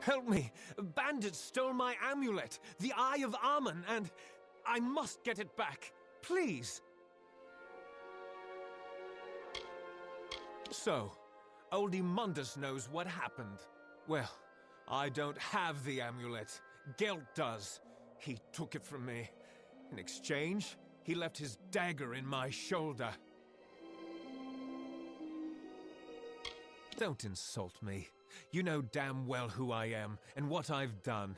help me! Bandits stole my amulet, the Eye of Amun, and I must get it back. Please! So, oldie Mundus knows what happened. Well, I don't have the amulet. Gelt does. He took it from me. In exchange, he left his dagger in my shoulder. Don't insult me. You know damn well who I am, and what I've done.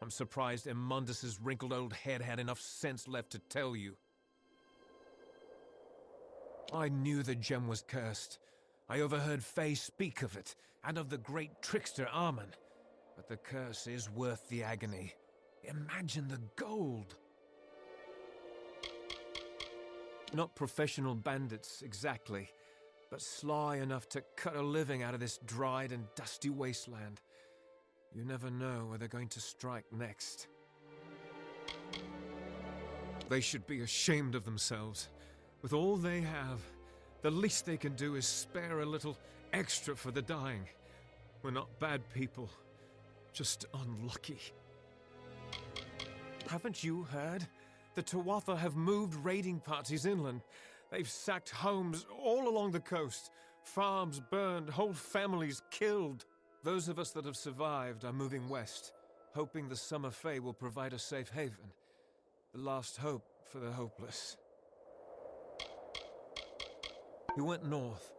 I'm surprised Mundus's wrinkled old head had enough sense left to tell you. I knew the gem was cursed. I overheard Faye speak of it, and of the great trickster Amun. But the curse is worth the agony. Imagine the gold! Not professional bandits, exactly, but sly enough to cut a living out of this dried and dusty wasteland. You never know where they're going to strike next. They should be ashamed of themselves. With all they have, the least they can do is spare a little extra for the dying. We're not bad people, just unlucky. Haven't you heard? The Tuatha have moved raiding parties inland. They've sacked homes all along the coast. Farms burned, whole families killed. Those of us that have survived are moving west, hoping the Summer Fae will provide a safe haven. The last hope for the hopeless. We went north.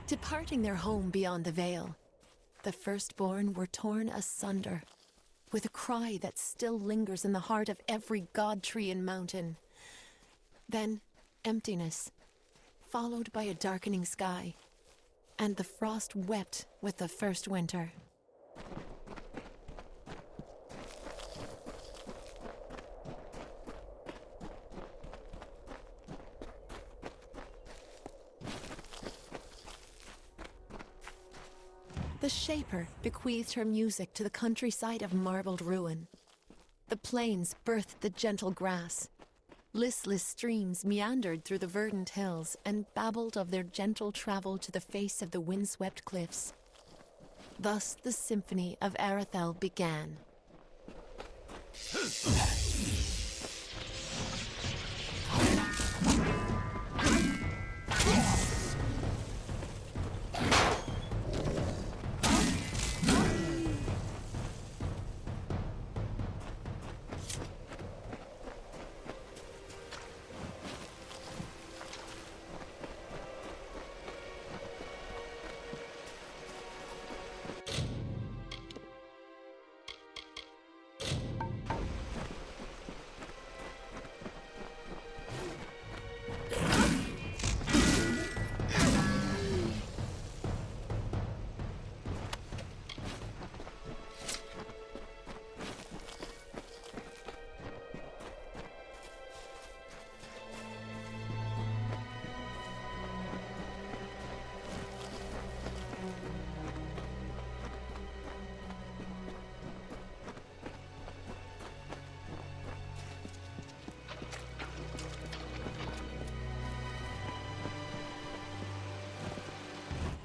Departing their home beyond the Veil, the firstborn were torn asunder, with a cry that still lingers in the heart of every god tree and mountain. Then, emptiness, followed by a darkening sky, and the frost wept with the first winter. The Shaper bequeathed her music to the countryside of marbled ruin. The plains birthed the gentle grass. Listless streams meandered through the verdant hills and babbled of their gentle travel to the face of the windswept cliffs. Thus the symphony of Arethel began.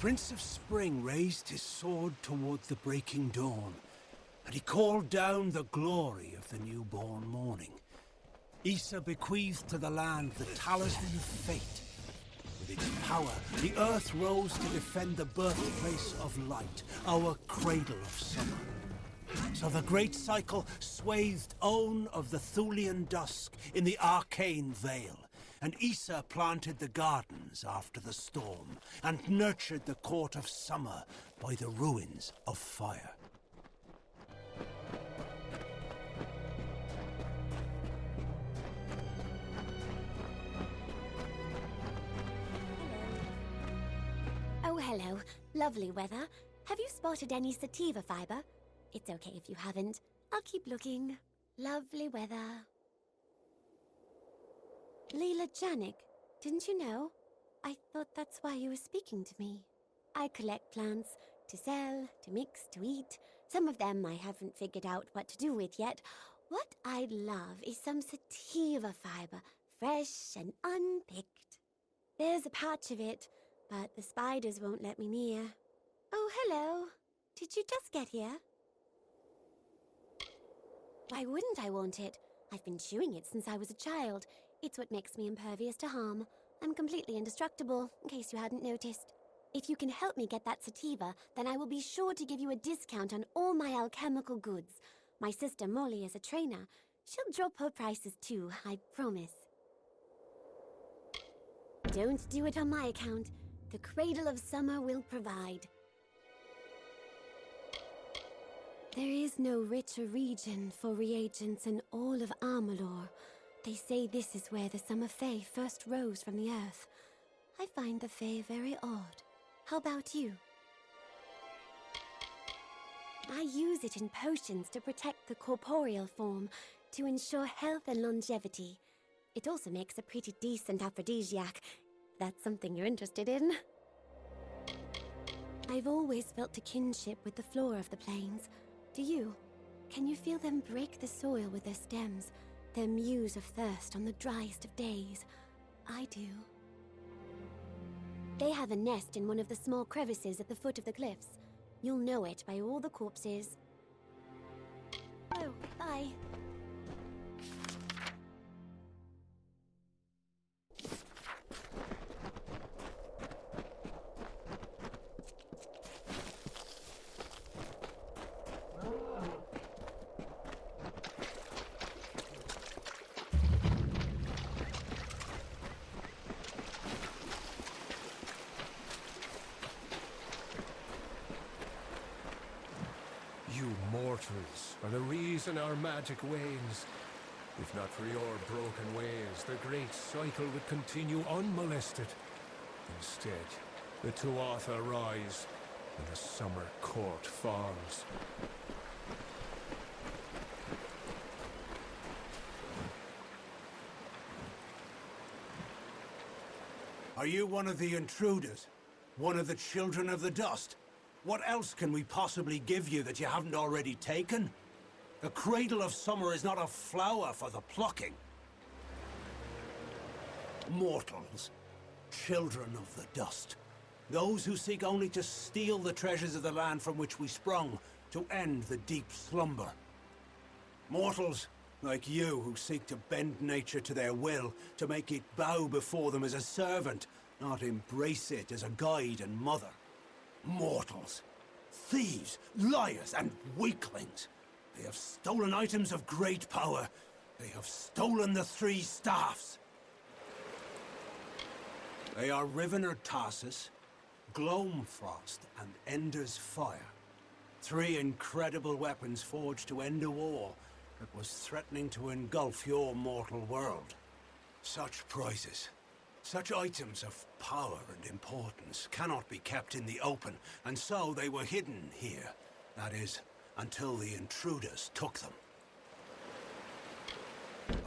Prince of Spring raised his sword toward the breaking dawn, and he called down the glory of the newborn morning. Issa bequeathed to the land the talisman of fate. With its power, the earth rose to defend the birthplace of light, our cradle of summer. So the great cycle swathed Own of the Thulian dusk in the arcane veil, and Issa planted the gardens after the storm, and nurtured the court of summer by the ruins of fire. Oh, hello. Lovely weather. Have you spotted any sativa fiber? It's okay if you haven't. I'll keep looking. Lovely weather. Leela Janik, didn't you know? I thought that's why you were speaking to me. I collect plants to sell, to mix, to eat. Some of them I haven't figured out what to do with yet. What I'd love is some sativa fiber, fresh and unpicked. There's a patch of it, but the spiders won't let me near. Oh, hello. Did you just get here? Why wouldn't I want it? I've been chewing it since I was a child. It's what makes me impervious to harm. I'm completely indestructible, in case you hadn't noticed. If you can help me get that sativa, then I will be sure to give you a discount on all my alchemical goods. My sister Molly is a trainer. She'll drop her prices too, I promise. Don't do it on my account. The Cradle of Summer will provide. There is no richer region for reagents in all of Amalur. They say this is where the Summer Fae first rose from the earth. I find the Fae very odd. How about you? I use it in potions to protect the corporeal form, to ensure health and longevity. It also makes a pretty decent aphrodisiac. That's something you're interested in. I've always felt a kinship with the flora of the plains. Do you? Can you feel them break the soil with their stems? Their muse of thirst on the driest of days? I do. They have a nest in one of the small crevices at the foot of the cliffs. You'll know it by all the corpses. Oh, bye. You mortals are the reason our magic wanes. If not for your broken ways, the great cycle would continue unmolested. Instead, the Tuatha rise, and the summer court falls. Are you one of the intruders? One of the children of the dust? What else can we possibly give you that you haven't already taken? The Cradle of Summer is not a flower for the plucking. Mortals, children of the dust. Those who seek only to steal the treasures of the land from which we sprung, to end the deep slumber. Mortals, like you, who seek to bend nature to their will, to make it bow before them as a servant, not embrace it as a guide and mother. Mortals, thieves, liars, and weaklings. They have stolen items of great power. They have stolen the three staffs. They are Rivener Tarsus, Gloamfrost, and Ender's Fire. Three incredible weapons forged to end a war that was threatening to engulf your mortal world. Such prizes, such items of power and importance cannot be kept in the open, and so they were hidden here. That is, until the intruders took them.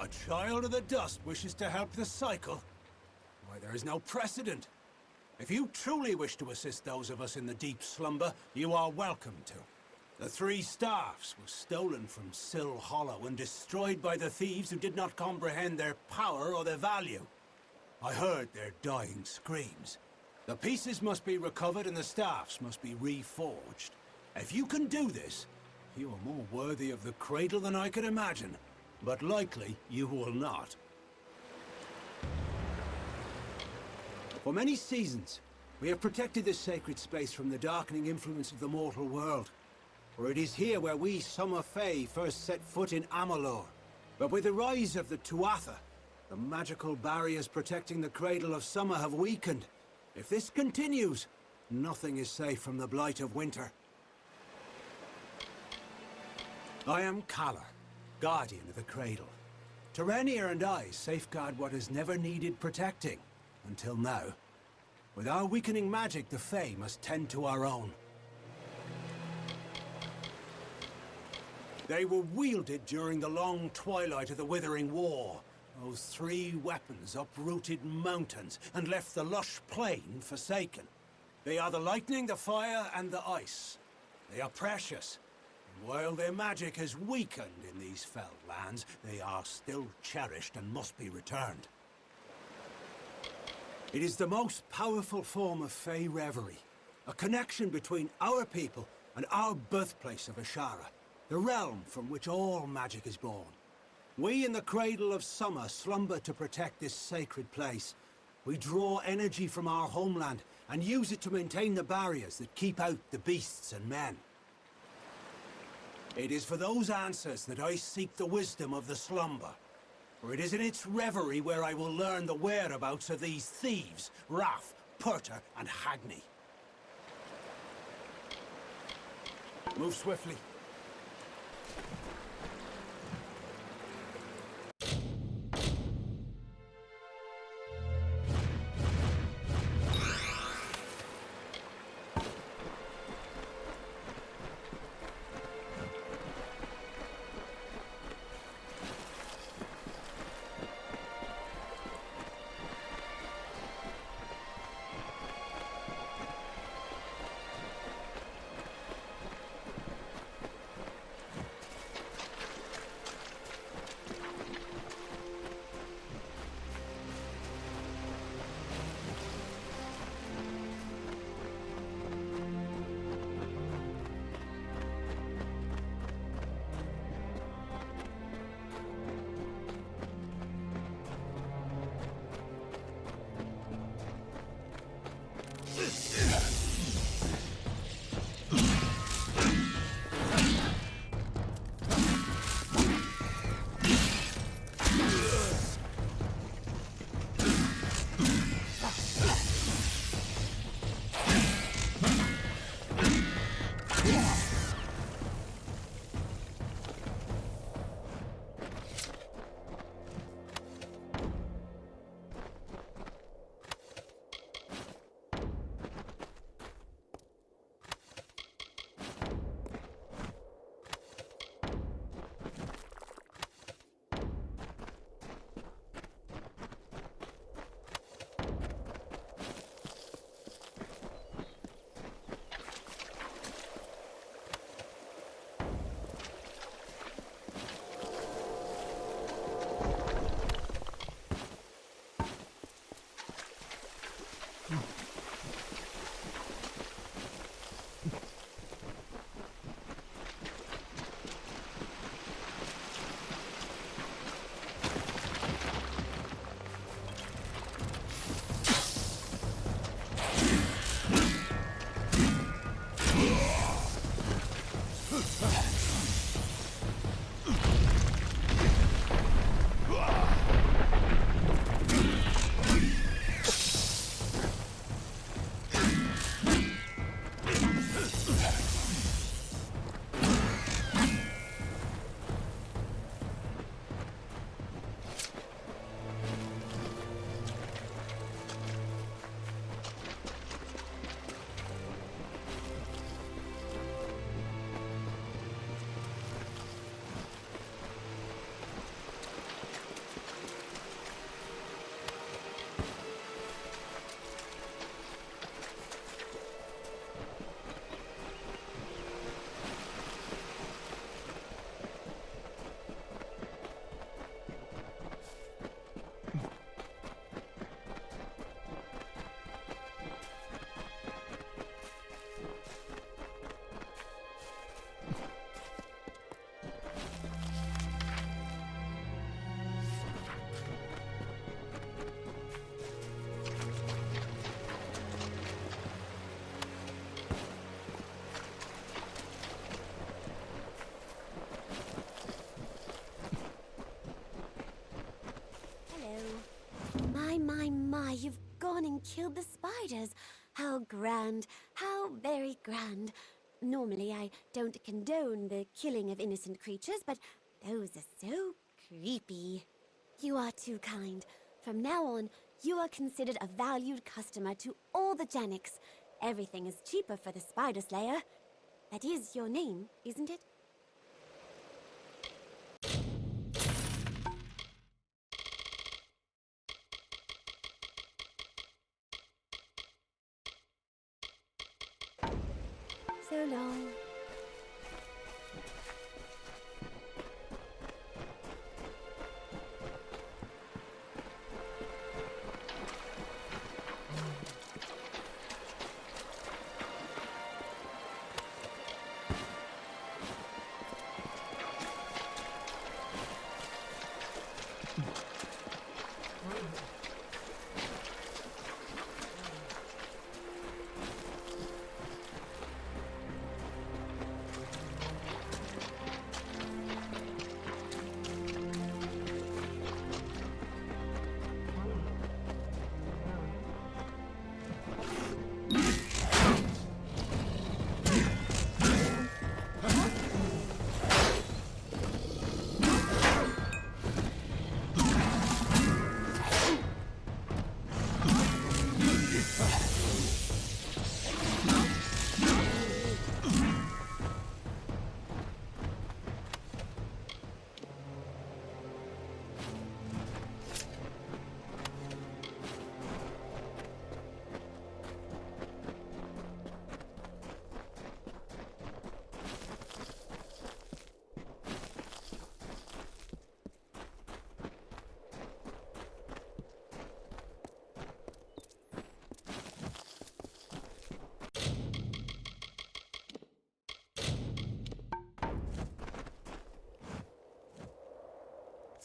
A child of the dust wishes to help the cycle? Why, there is no precedent. If you truly wish to assist those of us in the deep slumber, you are welcome to. The three staffs were stolen from Sill Hollow and destroyed by the thieves who did not comprehend their power or their value. I heard their dying screams. The pieces must be recovered and the staffs must be reforged. If you can do this, you are more worthy of the cradle than I could imagine. But likely, you will not. For many seasons, we have protected this sacred space from the darkening influence of the mortal world. For it is here where we Summer Fae first set foot in Amalur. But with the rise of the Tuatha, the magical barriers protecting the cradle of summer have weakened. If this continues, nothing is safe from the blight of winter. I am Kala, guardian of the cradle. Terenia and I safeguard what has never needed protecting, until now. With our weakening magic, the Fae must tend to our own. They were wielded during the long twilight of the Withering War. Those 3 weapons uprooted mountains and left the lush plain forsaken. They are the lightning, the fire, and the ice. They are precious. And while their magic has weakened in these fell lands, they are still cherished and must be returned. It is the most powerful form of Fae reverie, a connection between our people and our birthplace of Ashara, the realm from which all magic is born. We in the Cradle of Summer slumber to protect this sacred place. We draw energy from our homeland and use it to maintain the barriers that keep out the beasts and men. It is for those answers that I seek the wisdom of the slumber. For it is in its reverie where I will learn the whereabouts of these thieves, Wrath, Purter, and Hagni. Move swiftly. killed the spiders. How grand, how very grand. Normally I don't condone the killing of innocent creatures, but those are so creepy. You are too kind. From now on, you are considered a valued customer to all the Janiks. Everything is cheaper for the Spider Slayer. That is your name, isn't it? So long.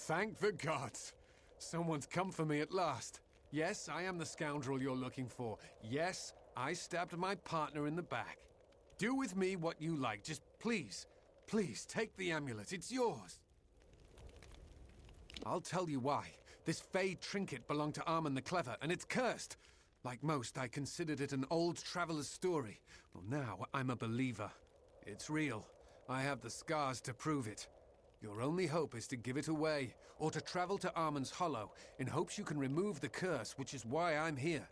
Thank the gods! Someone's come for me at last. Yes, I am the scoundrel you're looking for. Yes, I stabbed my partner in the back. Do with me what you like. Just please, please take the amulet. It's yours. I'll tell you why. This Fey trinket belonged to Armen the Clever, and it's cursed. Like most, I considered it an old traveler's story. Well, now I'm a believer. It's real. I have the scars to prove it. Your only hope is to give it away, or to travel to Armen's Hollow, in hopes you can remove the curse, which is why I'm here.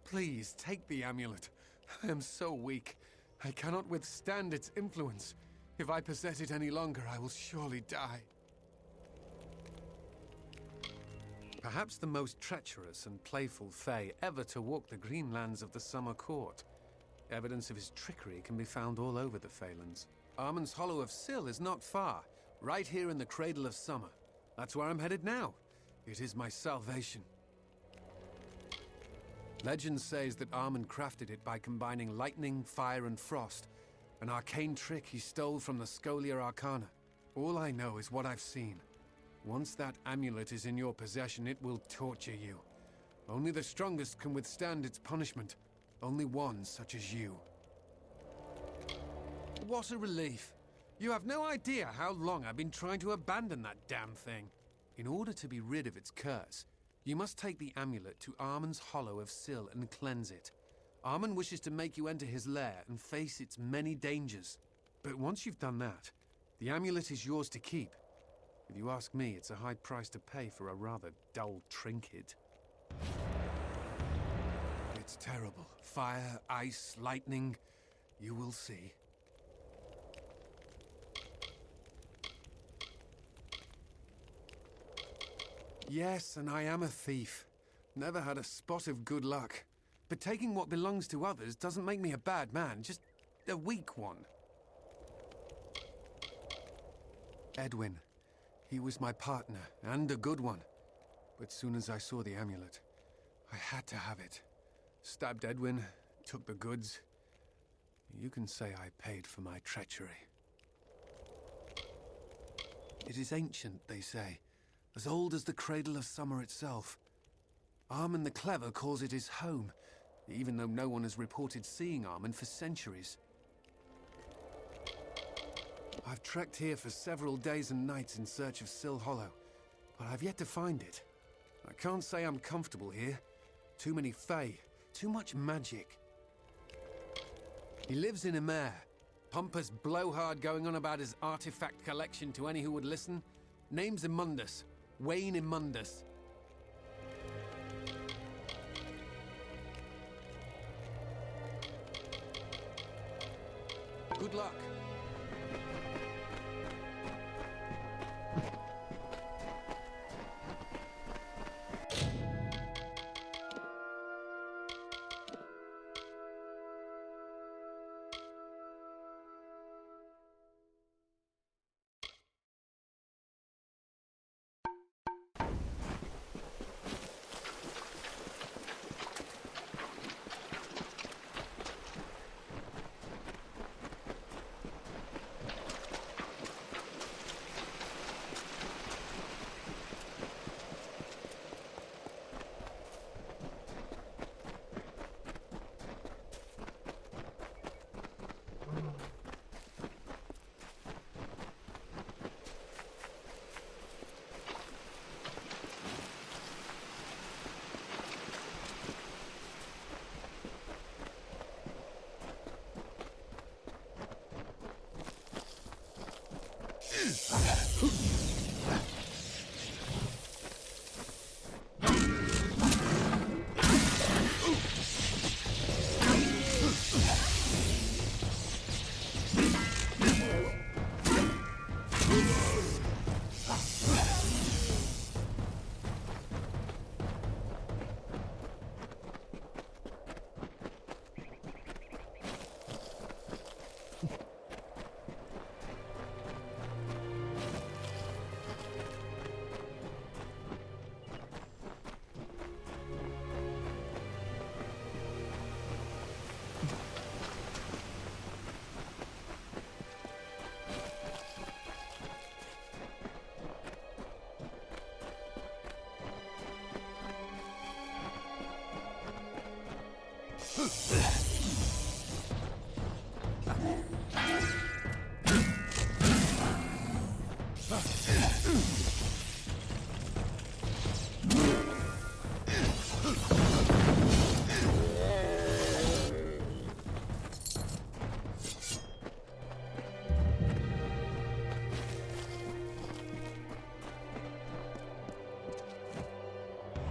Please, take the amulet. I am so weak. I cannot withstand its influence. If I possess it any longer, I will surely die. Perhaps the most treacherous and playful Fey ever to walk the green lands of the Summer Court. Evidence of his trickery can be found all over the Phalanx. Armen's Hollow of Syl is not far. Right here in the Cradle of Summer. That's where I'm headed now. It is my salvation. Legend says that Armen crafted it by combining lightning, fire, and frost. An arcane trick he stole from the Scholia Arcana. All I know is what I've seen. Once that amulet is in your possession, it will torture you. Only the strongest can withstand its punishment. Only one such as you. What a relief. You have no idea how long I've been trying to abandon that damn thing. In order to be rid of its curse, you must take the amulet to Armen's Hollow of Syl and cleanse it. Armen wishes to make you enter his lair and face its many dangers. But once you've done that, the amulet is yours to keep. If you ask me, it's a high price to pay for a rather dull trinket. It's terrible. Fire, ice, lightning. You will see. Yes, and I am a thief. Never had a spot of good luck. But taking what belongs to others doesn't make me a bad man, just a weak one. Edwin. He was my partner, and a good one. But soon as I saw the amulet, I had to have it. Stabbed Edwin, took the goods. You can say I paid for my treachery. It is ancient, they say. As old as the Cradle of Summer itself. Armen the Clever calls it his home, even though no one has reported seeing Armen for centuries. I've trekked here for several days and nights in search of Syl Hollow, but I've yet to find it. I can't say I'm comfortable here. Too many Fae. Too much magic. He lives in a mare. Pompous blowhard going on about his artifact collection to any who would listen. Name's Immundus. Wayne Immundus. Good luck.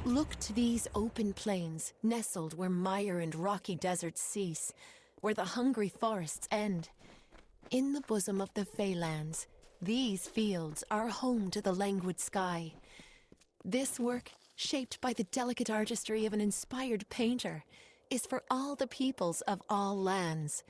Look to these open plains, nestled where mire and rocky deserts cease, where the hungry forests end. In the bosom of the Feylands, these fields are home to the languid sky. This work, shaped by the delicate artistry of an inspired painter, is for all the peoples of all lands.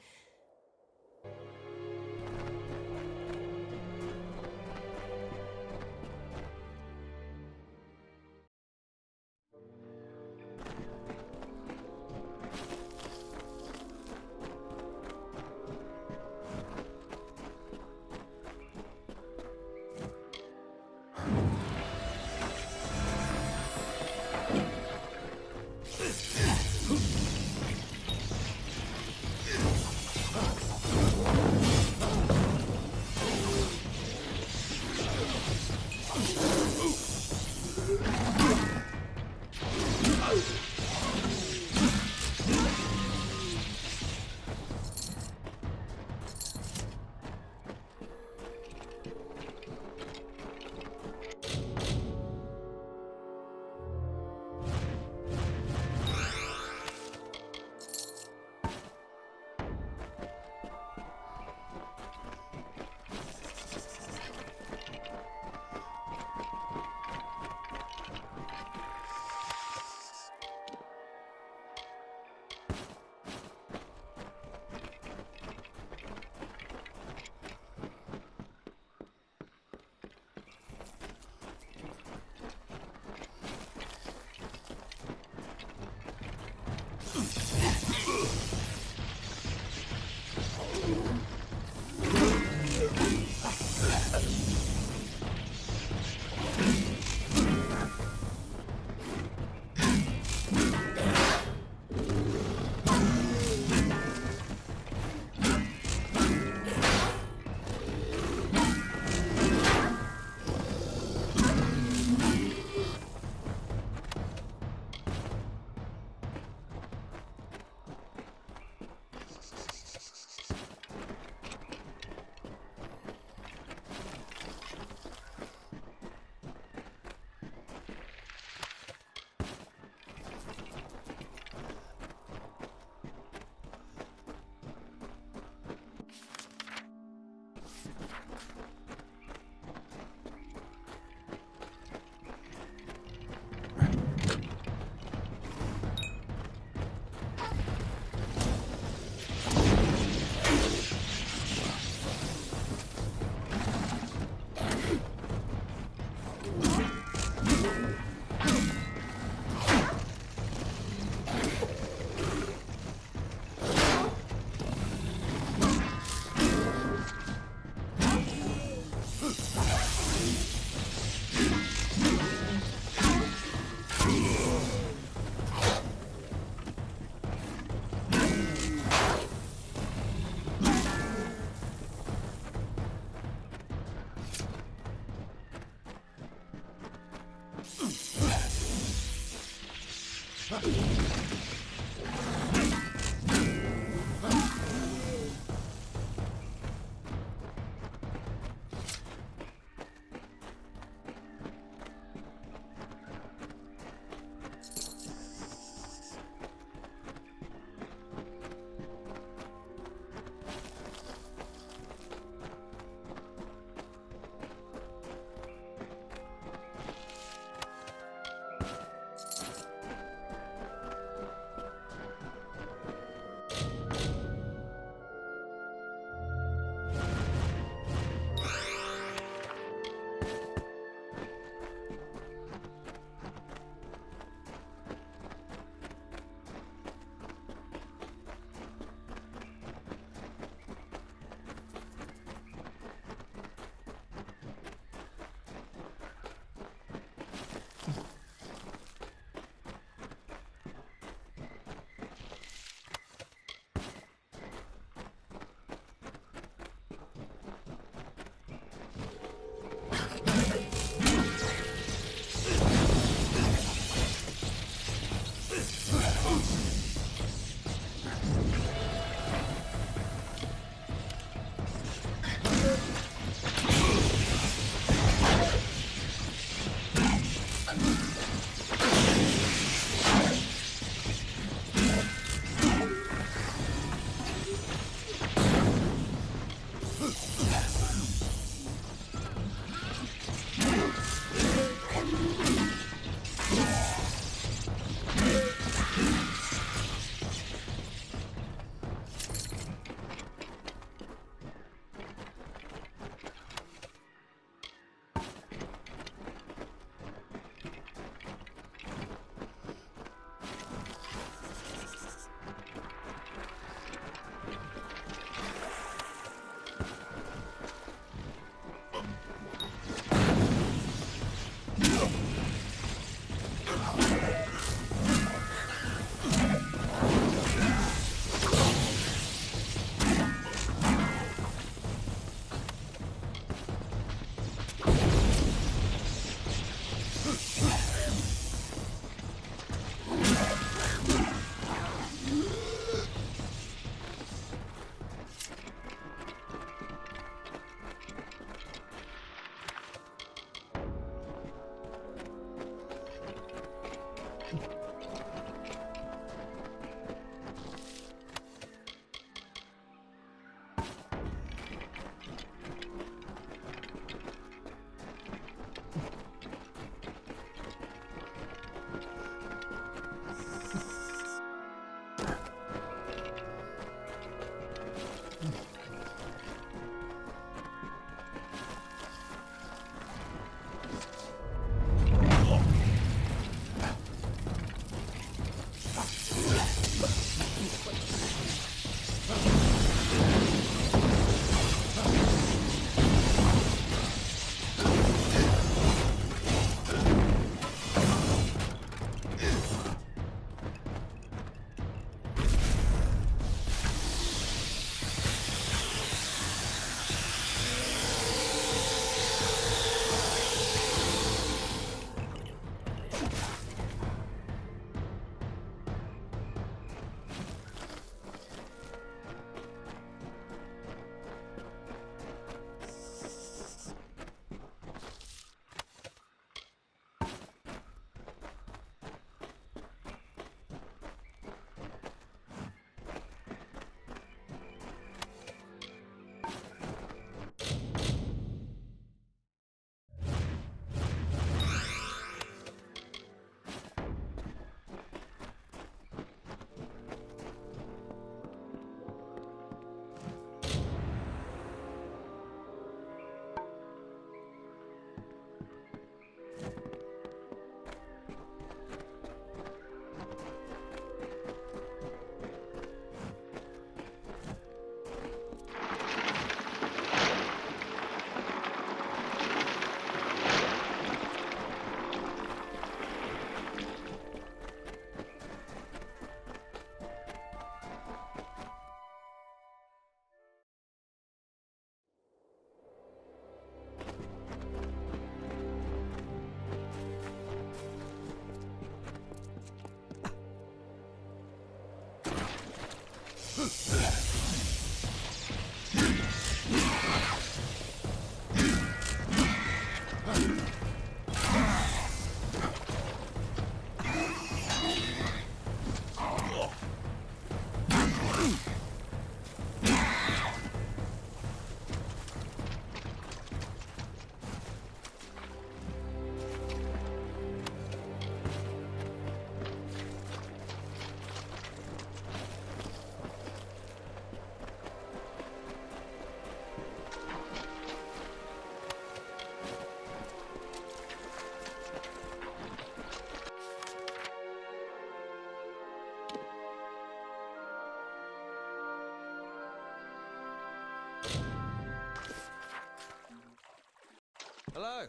Hello.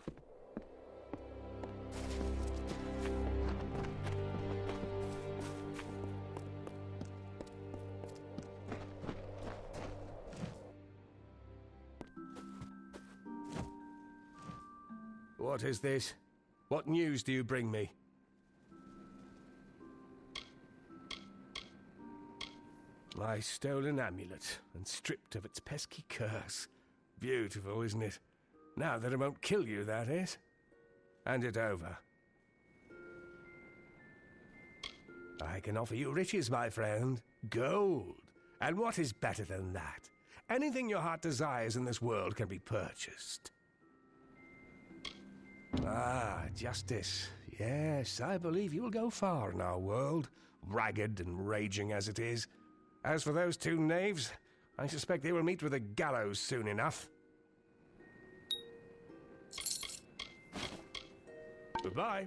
What is this? What news do you bring me? My stolen amulet, and stripped of its pesky curse. Beautiful, isn't it? Now that it won't kill you, that is. Hand it over. I can offer you riches, my friend. Gold. And what is better than that? Anything your heart desires in this world can be purchased. Ah, justice. Yes, I believe you will go far in our world, ragged and raging as it is. As for those two knaves, I suspect they will meet with a gallows soon enough. Goodbye.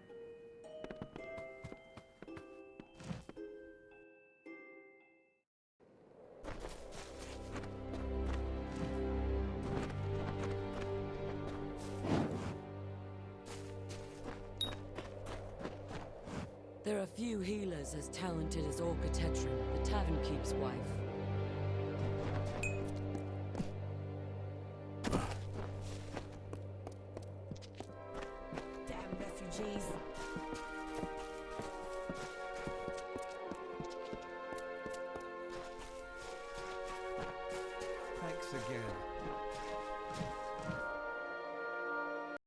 There are few healers as talented as Orca Tetrin, the tavern keep's wife. Damn refugees.